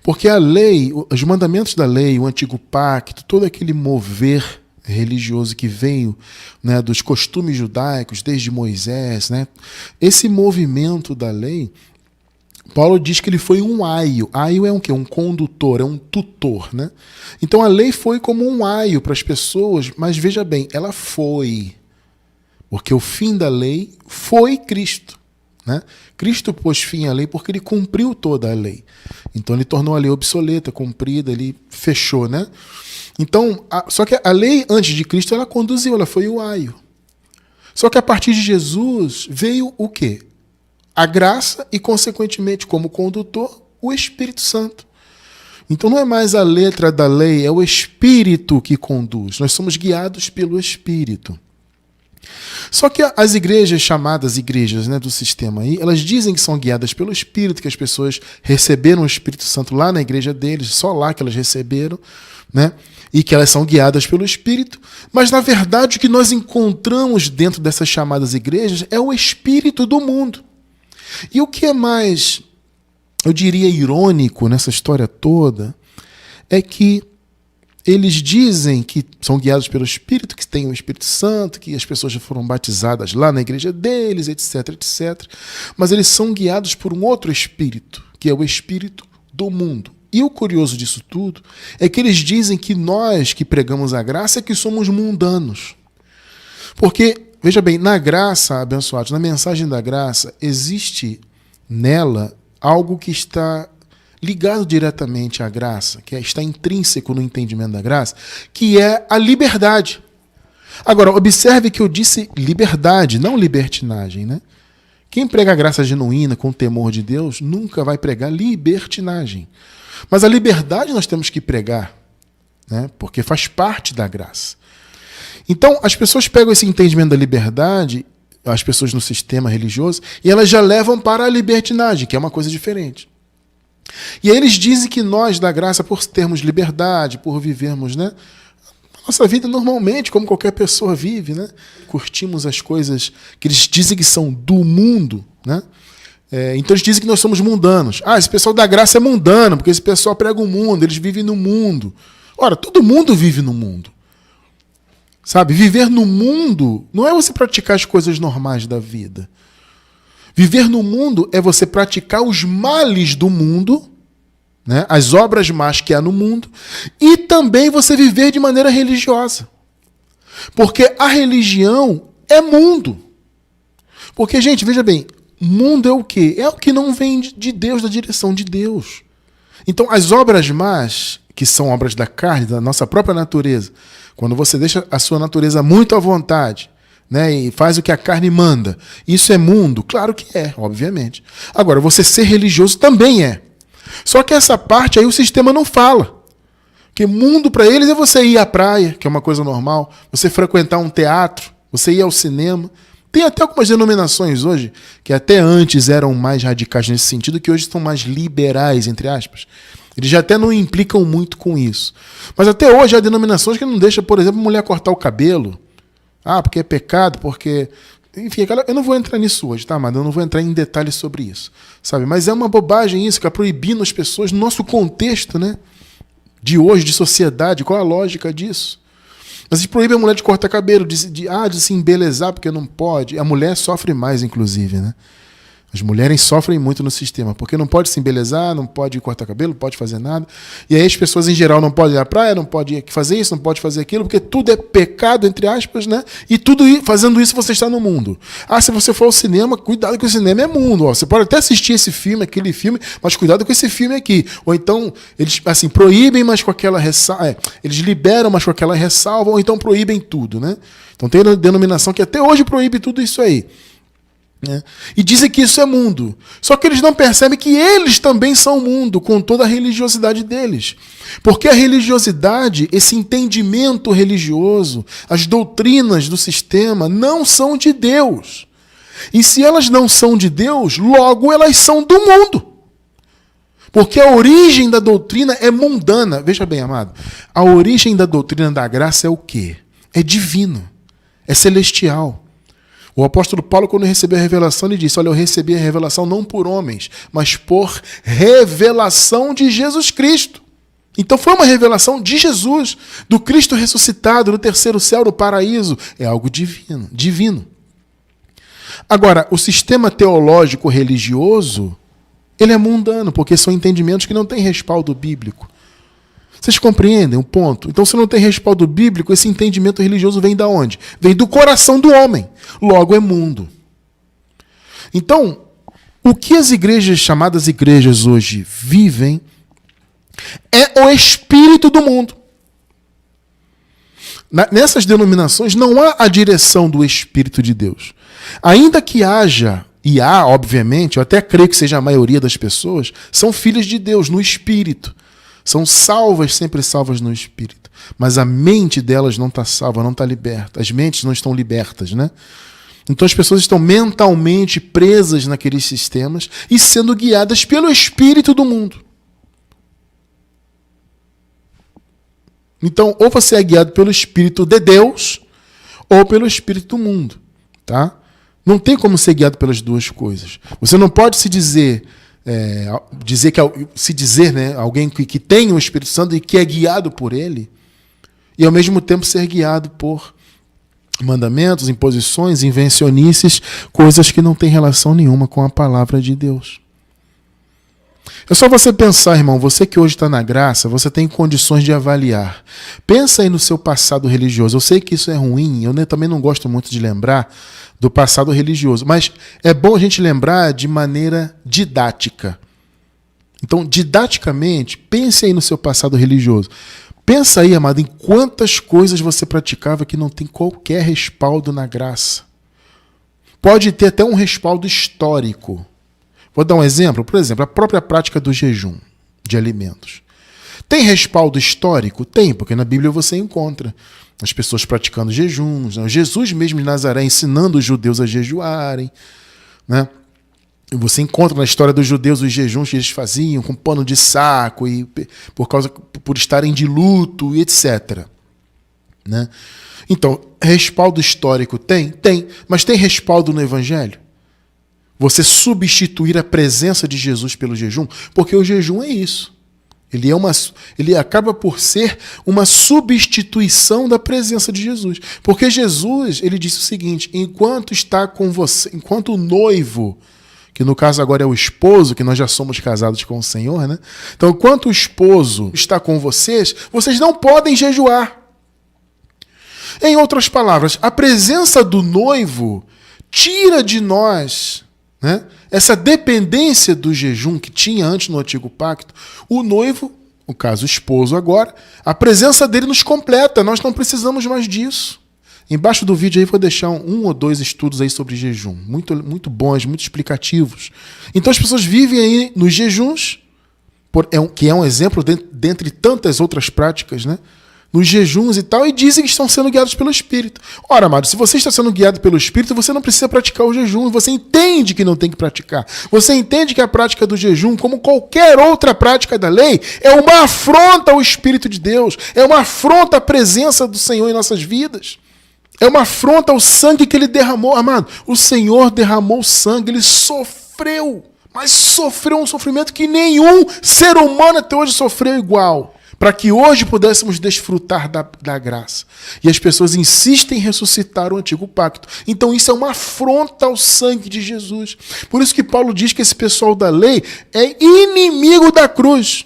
Porque a lei, os mandamentos da lei, o antigo pacto, todo aquele mover religioso que veio, né, dos costumes judaicos, desde Moisés, né, esse movimento da lei, Paulo diz que ele foi um aio. Aio é um quê? Um condutor, é um tutor, né? Então a lei foi como um aio para as pessoas, mas veja bem, ela foi. Porque o fim da lei foi Cristo, né? Cristo pôs fim à lei porque ele cumpriu toda a lei. Então ele tornou a lei obsoleta, cumprida, ele fechou, né? Então, só que a lei antes de Cristo ela conduziu, ela foi o aio. Só que a partir de Jesus veio o quê? A graça e, consequentemente, como condutor, o Espírito Santo. Então não é mais a letra da lei, é o Espírito que conduz. Nós somos guiados pelo Espírito. Só que as igrejas, chamadas igrejas, né, do sistema aí, elas dizem que são guiadas pelo Espírito, que as pessoas receberam o Espírito Santo lá na igreja deles, só lá que elas receberam, né, e que elas são guiadas pelo Espírito. Mas, na verdade, o que nós encontramos dentro dessas chamadas igrejas é o Espírito do mundo. E o que é mais, eu diria, irônico nessa história toda é que eles dizem que são guiados pelo Espírito, que tem o Espírito Santo, que as pessoas já foram batizadas lá na igreja deles, etc, etc. Mas eles são guiados por um outro Espírito, que é o Espírito do mundo. E o curioso disso tudo é que eles dizem que nós que pregamos a graça é que somos mundanos. Porque, veja bem, na graça, abençoados, na mensagem da graça, existe nela algo que está ligado diretamente à graça, que está intrínseco no entendimento da graça, que é a liberdade. Agora, observe que eu disse liberdade, não libertinagem, né? Quem prega a graça genuína com o temor de Deus nunca vai pregar libertinagem. Mas a liberdade nós temos que pregar, né? Porque faz parte da graça. Então, as pessoas pegam esse entendimento da liberdade, as pessoas no sistema religioso, e elas já levam para a libertinagem, que é uma coisa diferente. E aí eles dizem que nós, da graça, por termos liberdade, por vivermos, né, a nossa vida normalmente, como qualquer pessoa vive, né, curtimos as coisas que eles dizem que são do mundo, né? Então eles dizem que nós somos mundanos. Esse pessoal da graça é mundano, porque esse pessoal prega o mundo, eles vivem no mundo. Ora, todo mundo vive no mundo. Sabe, viver no mundo não é você praticar as coisas normais da vida. Viver no mundo é você praticar os males do mundo, né, as obras más que há no mundo, e também você viver de maneira religiosa. Porque a religião é mundo. Porque, gente, veja bem, mundo é o quê? É o que não vem de Deus, da direção de Deus. Então, as obras más, que são obras da carne, da nossa própria natureza, quando você deixa a sua natureza muito à vontade, né, e faz o que a carne manda, isso é mundo? Claro que é, obviamente. Agora, você ser religioso também é. Só que essa parte aí o sistema não fala. Porque mundo para eles é você ir à praia, que é uma coisa normal, você frequentar um teatro, você ir ao cinema. Tem até algumas denominações hoje, que até antes eram mais radicais nesse sentido, que hoje estão mais liberais, entre aspas. Eles já até não implicam muito com isso. Mas até hoje há denominações que não deixam, por exemplo, mulher cortar o cabelo. Porque é pecado, porque... Enfim, eu não vou entrar nisso hoje, tá, amado? Eu não vou entrar em detalhes sobre isso, sabe? Mas é uma bobagem isso, que é proibindo as pessoas, no nosso contexto, né, de hoje, de sociedade, qual a lógica disso? Mas eles proíbem a mulher de cortar cabelo, de se embelezar, porque não pode. A mulher sofre mais, inclusive, né? As mulheres sofrem muito no sistema, porque não pode se embelezar, não pode cortar cabelo, não pode fazer nada. E aí as pessoas, em geral, não podem ir à praia, não podem fazer isso, não podem fazer aquilo, porque tudo é pecado, entre aspas, né? E tudo fazendo isso você está no mundo. Se você for ao cinema, cuidado que o cinema é mundo. Você pode até assistir esse filme, aquele filme, mas cuidado com esse filme aqui. Ou então, eles assim, proíbem, mas com aquela ressalva. Eles liberam, mas com aquela ressalva, ou então proíbem tudo, né? Então tem denominação que até hoje proíbe tudo isso aí. E dizem que isso é mundo. Só que eles não percebem que eles também são mundo, com toda a religiosidade deles. Porque a religiosidade, esse entendimento religioso, as doutrinas do sistema não são de Deus. E se elas não são de Deus, logo elas são do mundo. Porque a origem da doutrina é mundana. Veja bem, amado, a origem da doutrina da graça é o quê? É divino, é celestial. O apóstolo Paulo, quando recebeu a revelação, ele disse: olha, eu recebi a revelação não por homens, mas por revelação de Jesus Cristo. Então foi uma revelação de Jesus, do Cristo ressuscitado no terceiro céu, no paraíso. É algo divino. Agora, o sistema teológico religioso, ele é mundano, porque são entendimentos que não têm respaldo bíblico. Vocês compreendem o ponto? Então, se não tem respaldo bíblico, esse entendimento religioso vem da onde? Vem do coração do homem. Logo, é mundo. Então, o que as igrejas, chamadas igrejas hoje, vivem é o espírito do mundo. Nessas denominações não há a direção do Espírito de Deus. Ainda que haja, e há, obviamente, eu até creio que seja a maioria das pessoas, são filhas de Deus no Espírito. São salvas, sempre salvas no Espírito. Mas a mente delas não está salva, não está liberta. As mentes não estão libertas, né? Então as pessoas estão mentalmente presas naqueles sistemas e sendo guiadas pelo Espírito do mundo. Então, ou você é guiado pelo Espírito de Deus, ou pelo Espírito do mundo. Tá? Não tem como ser guiado pelas duas coisas. Você não pode se dizer, né, alguém que tem o Espírito Santo e que é guiado por ele, e ao mesmo tempo ser guiado por mandamentos, imposições, invencionices, coisas que não têm relação nenhuma com a palavra de Deus. É só você pensar, irmão, você que hoje está na graça, você tem condições de avaliar. Pensa aí no seu passado religioso. Eu sei que isso é ruim, eu também não gosto muito de lembrar do passado religioso, mas é bom a gente lembrar de maneira didática. Então, didaticamente, pense aí no seu passado religioso. Pensa aí, amado, em quantas coisas você praticava que não tem qualquer respaldo na graça. Pode ter até um respaldo histórico. Vou dar um exemplo. Por exemplo, a própria prática do jejum de alimentos. Tem respaldo histórico? Tem, porque na Bíblia você encontra as pessoas praticando jejuns. Né? Jesus mesmo de Nazaré ensinando os judeus a jejuarem. Né? Você encontra na história dos judeus os jejuns que eles faziam com pano de saco e por estarem de luto e etc. Né? Então, respaldo histórico tem? Tem. Mas tem respaldo no Evangelho? Você substituir a presença de Jesus pelo jejum? Porque o jejum é isso. Ele acaba por ser uma substituição da presença de Jesus. Porque Jesus, ele disse o seguinte: enquanto está com você, enquanto o noivo, que no caso agora é o esposo, que nós já somos casados com o Senhor, né? Então, enquanto o esposo está com vocês, vocês não podem jejuar. Em outras palavras, a presença do noivo tira de nós, né, essa dependência do jejum que tinha antes no Antigo Pacto. O noivo, no caso o esposo agora, a presença dele nos completa, nós não precisamos mais disso. Embaixo do vídeo aí vou deixar um ou dois estudos aí sobre jejum, muito bons, muito explicativos. Então as pessoas vivem aí nos jejuns, que é um exemplo dentre tantas outras práticas, né? Nos jejuns e tal, e dizem que estão sendo guiados pelo Espírito. Ora, amado, se você está sendo guiado pelo Espírito, você não precisa praticar o jejum, você entende que não tem que praticar. Você entende que a prática do jejum, como qualquer outra prática da lei, é uma afronta ao Espírito de Deus, é uma afronta à presença do Senhor em nossas vidas. É uma afronta ao sangue que ele derramou. Amado, o Senhor derramou sangue, ele sofreu, mas sofreu um sofrimento que nenhum ser humano até hoje sofreu igual, para que hoje pudéssemos desfrutar da graça. E as pessoas insistem em ressuscitar o Antigo Pacto. Então isso é uma afronta ao sangue de Jesus. Por isso que Paulo diz que esse pessoal da lei é inimigo da cruz.